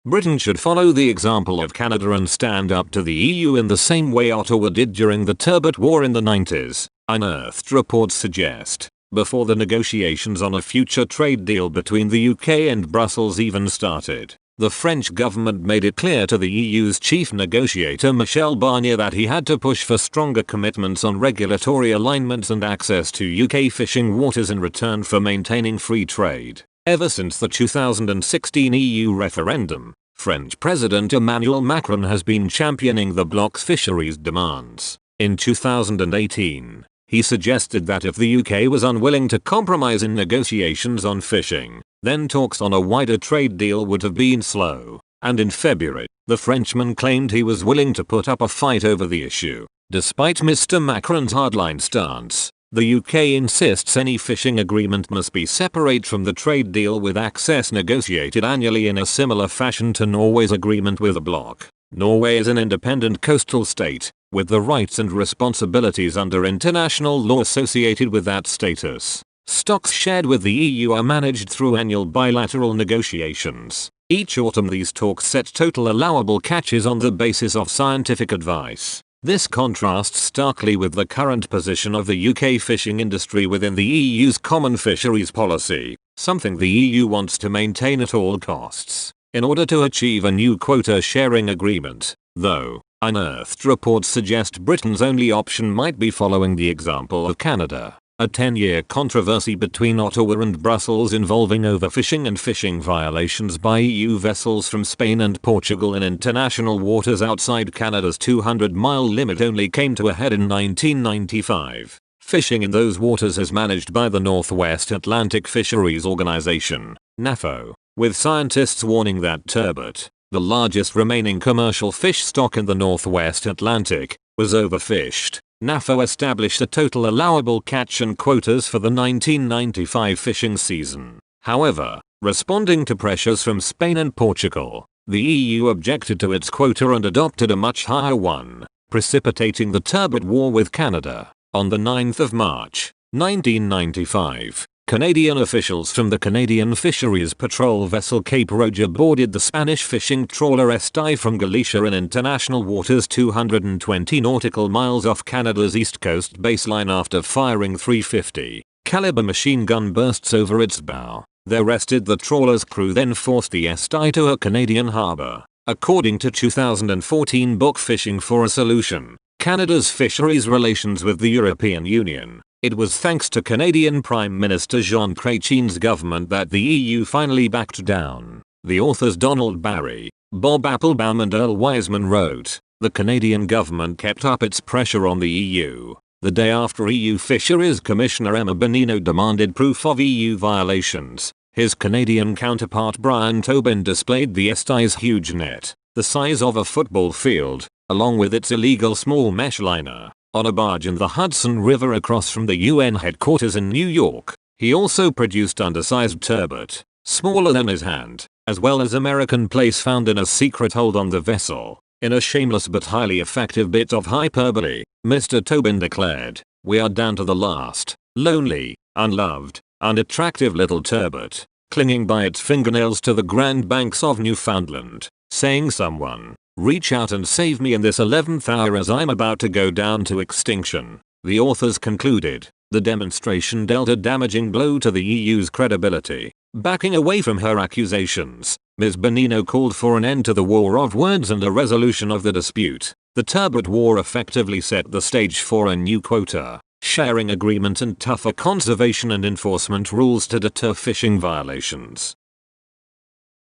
Britain should follow the example of Canada and stand up to the EU in the same way Ottawa did during the turbot war in the 90s, unearthed reports suggest. Before the negotiations on a future trade deal between the UK and Brussels even started, the French government made it clear to the EU's chief negotiator Michel Barnier that he had to push for stronger commitments on regulatory alignments and access to UK fishing waters in return for maintaining free trade. Ever since the 2016 EU referendum, French President Emmanuel Macron has been championing the bloc's fisheries demands. In 2018, he suggested that if the UK was unwilling to compromise in negotiations on fishing, then talks on a wider trade deal would have been slow. And in February, the Frenchman claimed he was willing to put up a fight over the issue. Despite Mr. Macron's hardline stance, the UK insists any fishing agreement must be separate from the trade deal, with access negotiated annually in a similar fashion to Norway's agreement with the bloc. Norway is an independent coastal state, with the rights and responsibilities under international law associated with that status. Stocks shared with the EU are managed through annual bilateral negotiations. Each autumn these talks set total allowable catches on the basis of scientific advice. This contrasts starkly with the current position of the UK fishing industry within the EU's common fisheries policy, something the EU wants to maintain at all costs. In order to achieve a new quota sharing agreement, though, unearthed reports suggest Britain's only option might be following the example of Canada. A 10-year controversy between Ottawa and Brussels involving overfishing and fishing violations by EU vessels from Spain and Portugal in international waters outside Canada's 200-mile limit only came to a head in 1995. Fishing in those waters is managed by the Northwest Atlantic Fisheries Organization, NAFO, with scientists warning that turbot, the largest remaining commercial fish stock in the Northwest Atlantic, was overfished. NAFO established a total allowable catch and quotas for the 1995 fishing season. However, responding to pressures from Spain and Portugal, the EU objected to its quota and adopted a much higher one, precipitating the turbot war with Canada. On the 9th of March, 1995, Canadian officials from the Canadian Fisheries Patrol vessel Cape Roger boarded the Spanish fishing trawler Esti from Galicia in international waters 220 nautical miles off Canada's east coast baseline after firing .350 caliber machine gun bursts over its bow. They arrested the trawler's crew, then forced the Esti to a Canadian harbour. According to 2014 book Fishing for a Solution, Canada's fisheries relations with the European Union. It was thanks to Canadian Prime Minister Jean Chrétien's government that the EU finally backed down. The authors Donald Barry, Bob Applebaum and Earl Wiseman wrote, the Canadian government kept up its pressure on the EU. The day after EU Fisheries Commissioner Emma Bonino demanded proof of EU violations, his Canadian counterpart Brian Tobin displayed the Esti's huge net, the size of a football field, along with its illegal small mesh liner, on a barge in the Hudson River across from the UN headquarters in New York. He also produced undersized turbot, smaller than his hand, as well as American plaice found in a secret hold on the vessel. In a shameless but highly effective bit of hyperbole, Mr. Tobin declared, "We are down to the last, lonely, unloved, unattractive little turbot, clinging by its fingernails to the Grand Banks of Newfoundland, saying, 'Someone, reach out and save me in this 11th hour as I'm about to go down to extinction.'" The authors concluded, the demonstration dealt a damaging blow to the EU's credibility. Backing away from her accusations, Ms. Bonino called for an end to the war of words and a resolution of the dispute. The turbot war effectively set the stage for a new quota sharing agreement and tougher conservation and enforcement rules to deter fishing violations.